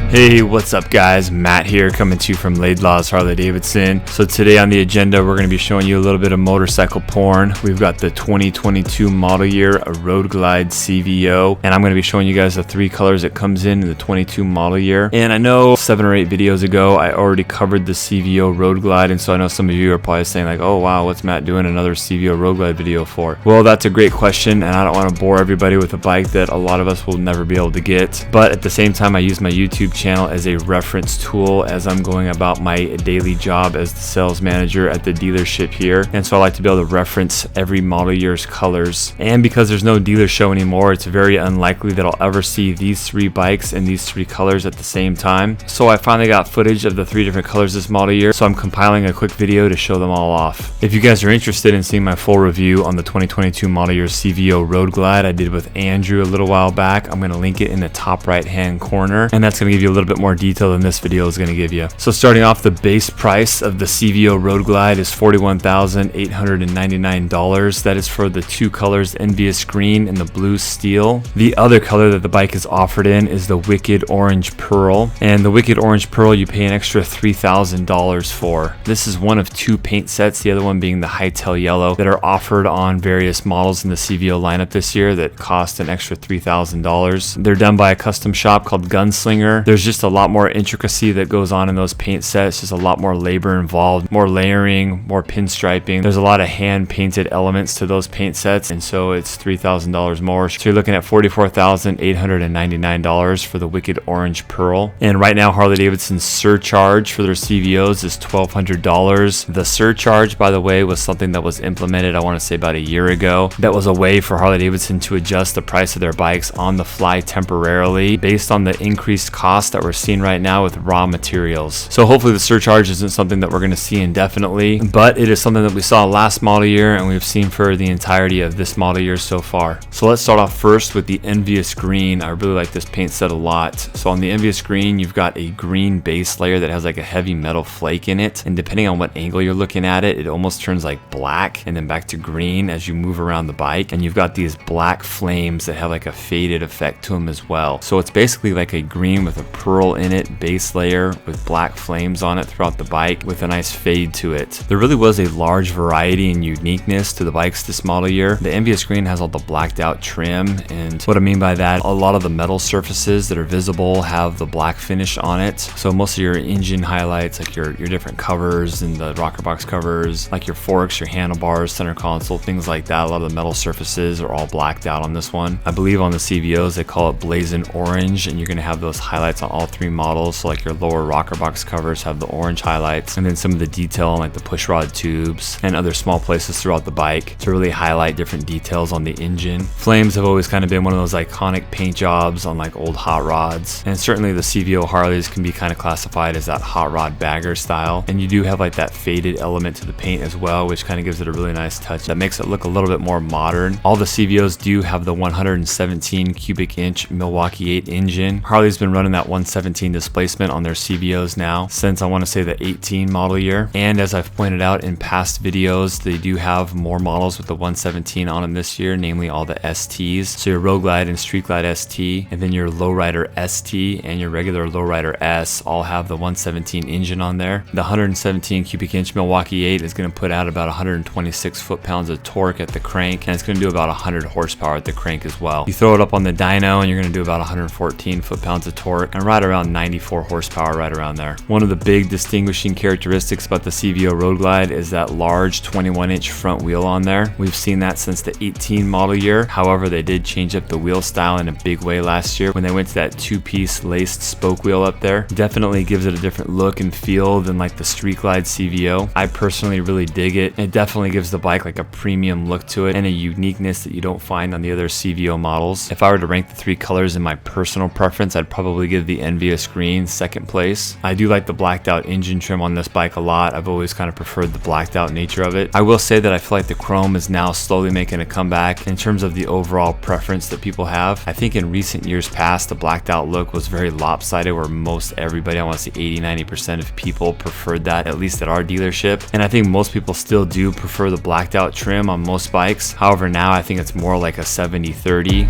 Hey, what's up guys? Matt here coming to you from Laidlaw's Harley-Davidson. So today on the agenda, we're going to be showing you a little bit of motorcycle porn. We've got the 2022 model year, a Road Glide CVO, and I'm going to be showing you guys the three colors it comes in the 22 model year. And I know 7 or 8 videos ago, I already covered the CVO Road Glide, and so I know some of you are probably saying like, oh wow, what's Matt doing another CVO Road Glide video for? Well, that's a great question, and I don't want to bore everybody with a bike that a lot of us will never be able to get. But at the same time, I use my YouTube channel as a reference tool as I'm going about my daily job as the sales manager at the dealership here, and so I like to be able to reference every model year's colors. And because there's no dealer show anymore, it's very unlikely that I'll ever see these 3 bikes in these 3 colors at the same time. So I finally got footage of the 3 different colors this model year, so I'm compiling a quick video to show them all off. If you guys are interested in seeing my full review on the 2022 model year CVO Road Glide I did with Andrew a little while back, I'm going to link it in the top right hand corner, and that's going to give you a little bit more detail than this video is going to give you. So starting off, the base price of the CVO Road Glide is $41,899. That is for the 2 colors, Envious green and the blue steel. The other color that the bike is offered in is the Wicked Orange Pearl, and the Wicked Orange Pearl you pay an extra $3,000 for. This is one of 2 paint sets, the other one being the Hightail Yellow, that are offered on various models in the CVO lineup this year that cost an extra $3,000. They're done by a custom shop called Gunslinger. There's just a lot more intricacy that goes on in those paint sets, just a lot more labor involved, more layering, more pinstriping. There's a lot of hand painted elements to those paint sets, and so it's $3,000 more. So you're looking at $44,899 for the Wicked Orange Pearl. And right now, Harley-Davidson's surcharge for their CVOs is $1,200. The surcharge, by the way, was something that was implemented, I want to say about a year ago. That was a way for Harley-Davidson to adjust the price of their bikes on the fly temporarily based on the increased cost that we're seeing right now with raw materials. So hopefully the surcharge isn't something that we're going to see indefinitely, but it is something that we saw last model year and we've seen for the entirety of this model year so far. So let's start off first with the Envious green. I really like this paint set a lot. So on the Envious green, you've got a green base layer that has like a heavy metal flake in it, and depending on what angle you're looking at it, it almost turns like black and then back to green as you move around the bike. And you've got these black flames that have like a faded effect to them as well. So it's basically like a green with a pearl in it base layer with black flames on it throughout the bike with a nice fade to it. There really was a large variety and uniqueness to the bikes this model year. The Envious green has all the blacked out trim, and what I mean by that, a lot of the metal surfaces that are visible have the black finish on it. So most of your engine highlights, like your different covers and the rocker box covers, like your forks, your handlebars, center console, things like that, a lot of the metal surfaces are all blacked out on this one. I believe on the CVOs they call it blazing orange, and you're going to have those highlights on all 3 models. So like your lower rocker box covers have the orange highlights, and then some of the detail on like the push rod tubes and other small places throughout the bike to really highlight different details on the engine. Flames have always kind of been one of those iconic paint jobs on like old hot rods, and certainly the CVO Harleys can be kind of classified as that hot rod bagger style, and you do have like that faded element to the paint as well, which kind of gives it a really nice touch that makes it look a little bit more modern. All the CVOs do have the 117 cubic inch Milwaukee 8 engine. Harley's been running that 117 displacement on their CVOs now since I want to say the 18 model year, and as I've pointed out in past videos, they do have more models with the 117 on them this year, namely all the STs. So your Road Glide and Street Glide ST, and then your Lowrider ST and your regular Lowrider S all have the 117 engine on there. The 117 cubic inch Milwaukee 8 is going to put out about 126 foot-pounds of torque at the crank, and it's going to do about 100 horsepower at the crank as well. You throw it up on the dyno and you're going to do about 114 foot-pounds of torque and right around 94 horsepower, right around there. One of the big distinguishing characteristics about the CVO Road Glide is that large 21-inch front wheel on there. We've seen that since the 18 model year. However, they did change up the wheel style in a big way last year when they went to that 2-piece laced spoke wheel up there. Definitely gives it a different look and feel than like the Street Glide CVO. I personally really dig it. It definitely gives the bike like a premium look to it and a uniqueness that you don't find on the other CVO models. If I were to rank the 3 colors in my personal preference, I'd probably give the Envious green second place. I do like the blacked out engine trim on this bike a lot. I've always kind of preferred the blacked out nature of it. I will say that I feel like the chrome is now slowly making a comeback in terms of the overall preference that people have. I think in recent years past, the blacked out look was very lopsided where most everybody, I want to say 80-90% of people preferred that, at least at our dealership. And I think most people still do prefer the blacked out trim on most bikes. However, now I think it's more like a 70-30.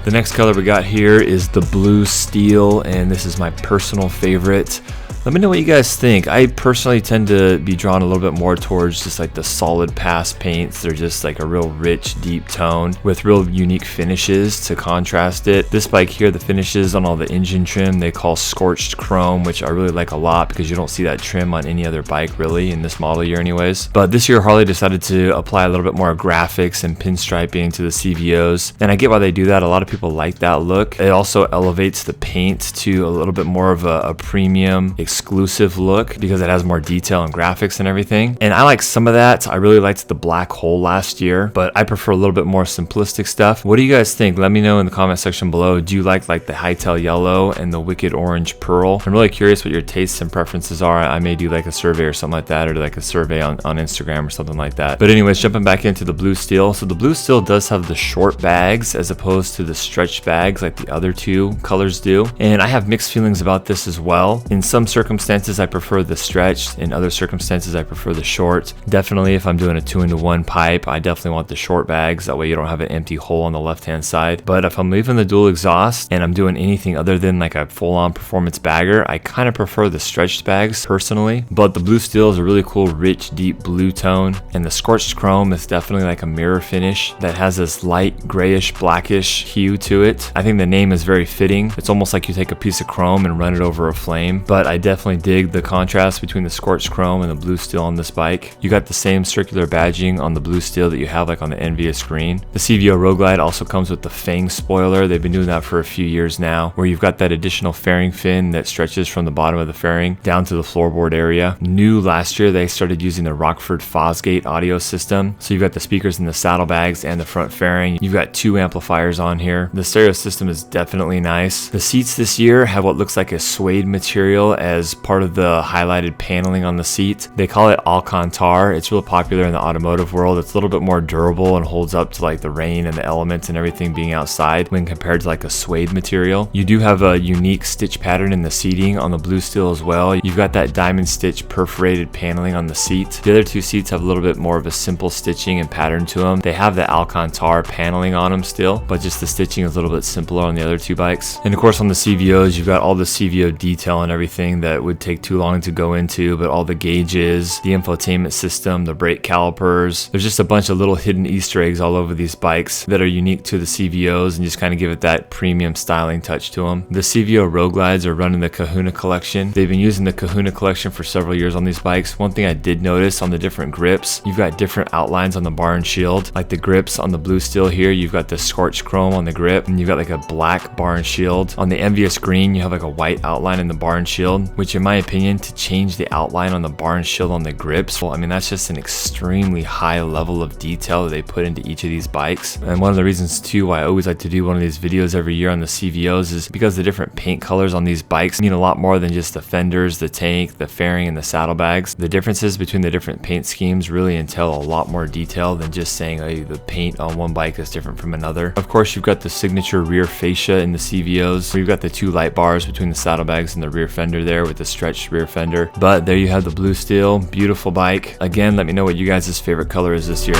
The next color we got here is the blue steel, and this is my personal favorite. Let me know what you guys think. I personally tend to be drawn a little bit more towards just like the solid pass paints. They're just like a real rich, deep tone with real unique finishes to contrast it. This bike here, the finishes on all the engine trim, they call scorched chrome, which I really like a lot because you don't see that trim on any other bike really in this model year anyways. But this year Harley decided to apply a little bit more graphics and pinstriping to the CVOs. And I get why they do that. A lot of people like that look. It also elevates the paint to a little bit more of a premium, exclusive look because it has more detail and graphics and everything. And I like some of that. I really liked the black hole last year, but I prefer a little bit more simplistic stuff. What do you guys think? Let me know in the comment section below. Do you like the hightail yellow and the wicked orange pearl? I'm really curious what your tastes and preferences are. I may do like a survey or something like that, or like a survey on Instagram or something like that. But anyways, jumping back into the blue steel. So the blue steel does have the short bags as opposed to the stretched bags like the other two colors do. And I have mixed feelings about this as well. In some circumstances I prefer the stretched, in other circumstances I prefer the short. Definitely if I'm doing a 2-into-1 pipe, I definitely want the short bags, that way you don't have an empty hole on the left hand side. But if I'm leaving the dual exhaust and I'm doing anything other than like a full-on performance bagger, I kind of prefer the stretched bags personally. But the blue steel is a really cool rich deep blue tone, and the scorched chrome is definitely like a mirror finish that has this light grayish blackish hue to it. I think the name is very fitting. It's almost like you take a piece of chrome and run it over a flame. But I definitely dig the contrast between the scorched chrome and the blue steel on this bike. You got the same circular badging on the blue steel that you have like on the Envious green. The CVO Road Glide also comes with the Fang spoiler. They've been doing that for a few years now, where you've got that additional fairing fin that stretches from the bottom of the fairing down to the floorboard area. New last year, they started using the Rockford Fosgate audio system. So you've got the speakers in the saddlebags and the front fairing. You've got 2 amplifiers on here. The stereo system is definitely nice. The seats this year have what looks like a suede material as part of the highlighted paneling on the seat. They call it Alcantara. It's real popular in the automotive world. It's a little bit more durable and holds up to like the rain and the elements and everything being outside when compared to like a suede material. You do have a unique stitch pattern in the seating on the blue steel as well. You've got that diamond stitch perforated paneling on the seat. The other 2 seats have a little bit more of a simple stitching and pattern to them. They have the Alcantara paneling on them still, but just the stitching is a little bit simpler on the other 2 bikes. And of course on the CVOs, you've got all the CVO detail and everything that would take too long to go into, but all the gauges, the infotainment system, the brake calipers. There's just a bunch of little hidden Easter eggs all over these bikes that are unique to the CVOs and just kind of give it that premium styling touch to them. The CVO Road Glides are running the Kahuna collection. They've been using the Kahuna collection for several years on these bikes. One thing I did notice on the different grips, you've got different outlines on the bar and shield. Like the grips on the blue steel here, you've got the scorched chrome on the grip, and you've got like a black bar and shield. On the Envious green, you have like a white outline in the bar and shield, which in my opinion, to change the outline on the bar and shield on the grips, well, I mean, that's just an extremely high level of detail that they put into each of these bikes. And one of the reasons too why I always like to do one of these videos every year on the CVOs is because the different paint colors on these bikes mean a lot more than just the fenders, the tank, the fairing, and the saddlebags. The differences between the different paint schemes really entail a lot more detail than just saying, hey, the paint on one bike is different from another. Of course, you've got the signature rear fascia in the CVOs. We've got the 2 light bars between the saddlebags and the rear fender there with the stretched rear fender. But there you have the blue steel, beautiful bike. Again, let me know what you guys' favorite color is this year.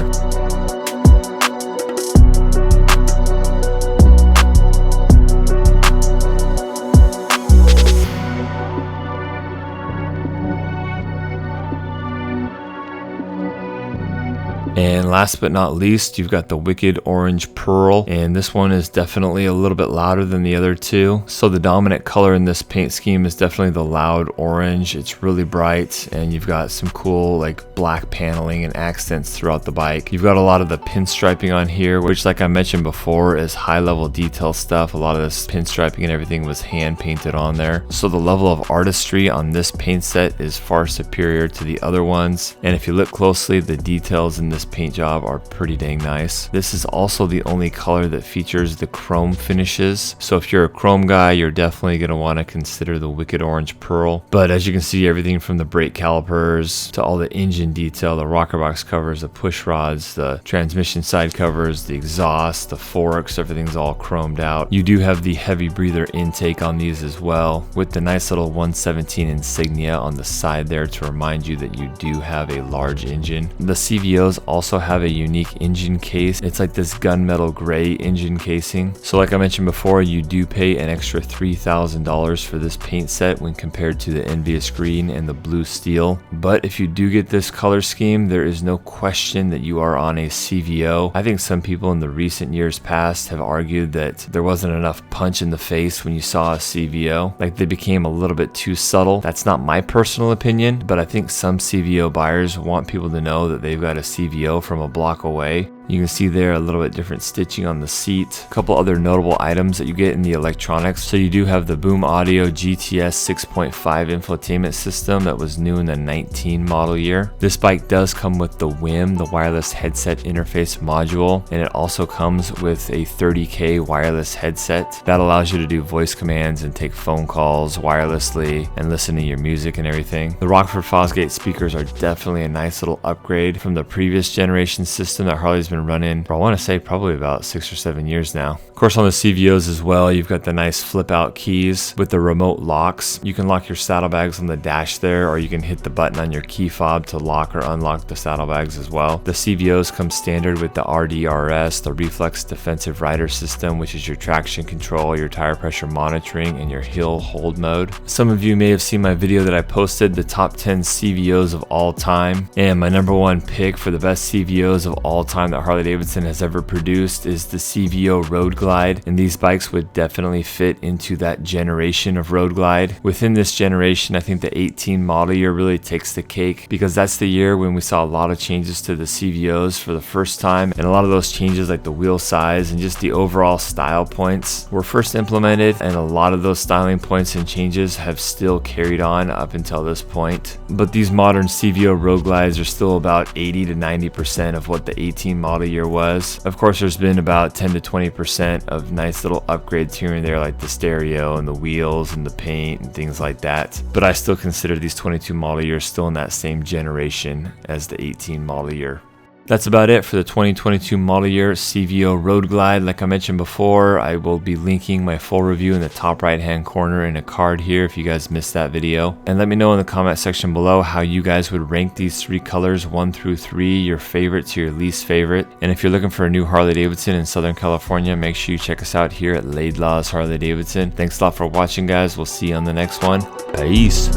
And last but not least, you've got the Wicked Orange Pearl, and this one is definitely a little bit louder than the other 2. So the dominant color in this paint scheme is definitely the loud orange. It's really bright, and you've got some cool like black paneling and accents throughout the bike. You've got a lot of the pinstriping on here, which like I mentioned before is high level detail stuff. A lot of this pinstriping and everything was hand painted on there. So the level of artistry on this paint set is far superior to the other ones. And if you look closely, the details in this paint job are pretty dang nice. This is also the only color that features the chrome finishes. So if you're a chrome guy, you're definitely going to want to consider the Wicked Orange Pearl. But as you can see, everything from the brake calipers to all the engine detail, the rocker box covers, the push rods, the transmission side covers, the exhaust, the forks, everything's all chromed out. You do have the heavy breather intake on these as well, with the nice little 117 insignia on the side there to remind you that you do have a large engine. The CVOs also have a unique engine case. It's like this gunmetal gray engine casing. So like I mentioned before, you do pay an extra $3,000 for this paint set when compared to the Envious green and the blue steel. But if you do get this color scheme, there is no question that you are on a CVO. I think some people in the recent years past have argued that there wasn't enough punch in the face when you saw a CVO. Like they became a little bit too subtle. That's not my personal opinion, but I think some CVO buyers want people to know that they've got a CVO from a block away. You can see there a little bit different stitching on the seat. A couple other notable items that you get in the electronics. So you do have the Boom Audio GTS 6.5 infotainment system that was new in the 19 model year. This bike does come with the WIM, the wireless headset interface module, and it also comes with a 30K wireless headset that allows you to do voice commands and take phone calls wirelessly and listen to your music and everything. The Rockford Fosgate speakers are definitely a nice little upgrade from the previous generation system that Harley's been running for, I want to say, probably about 6 or 7 years now. Of course, on the CVOs as well, you've got the nice flip out keys with the remote locks. You can lock your saddlebags on the dash there, or you can hit the button on your key fob to lock or unlock the saddlebags as well. The CVOs come standard with the RDRS, the Reflex Defensive Rider System, which is your traction control, your tire pressure monitoring, and your hill hold mode. Some of you may have seen my video that I posted, the top 10 CVOs of all time, and my number one pick for the best CVOs of all time that Harley-Davidson has ever produced is the CVO Road Glide, and these bikes would definitely fit into that generation of Road Glide. Within this generation, I think the 18 model year really takes the cake, because that's the year when we saw a lot of changes to the CVOs for the first time, and a lot of those changes like the wheel size and just the overall style points were first implemented, and a lot of those styling points and changes have still carried on up until this point. But these modern CVO Road Glides are still about 80 to 90% of what the 18 model year was. Of course, there's been about 10 to 20% of nice little upgrades here and there, like the stereo and the wheels and the paint and things like that. But I still consider these 22 model years still in that same generation as the 18 model year. That's about it for the 2022 model year CVO Road Glide. Like I mentioned before, I will be linking my full review in the top right hand corner in a card here if you guys missed that video. And let me know in the comment section below how you guys would rank these three colors 1 through 3, your favorite to your least favorite. And if you're looking for a new Harley-Davidson in Southern California, make sure you check us out here at Laidlaw's Harley-Davidson. Thanks a lot for watching, guys. We'll see you on the next one. Peace.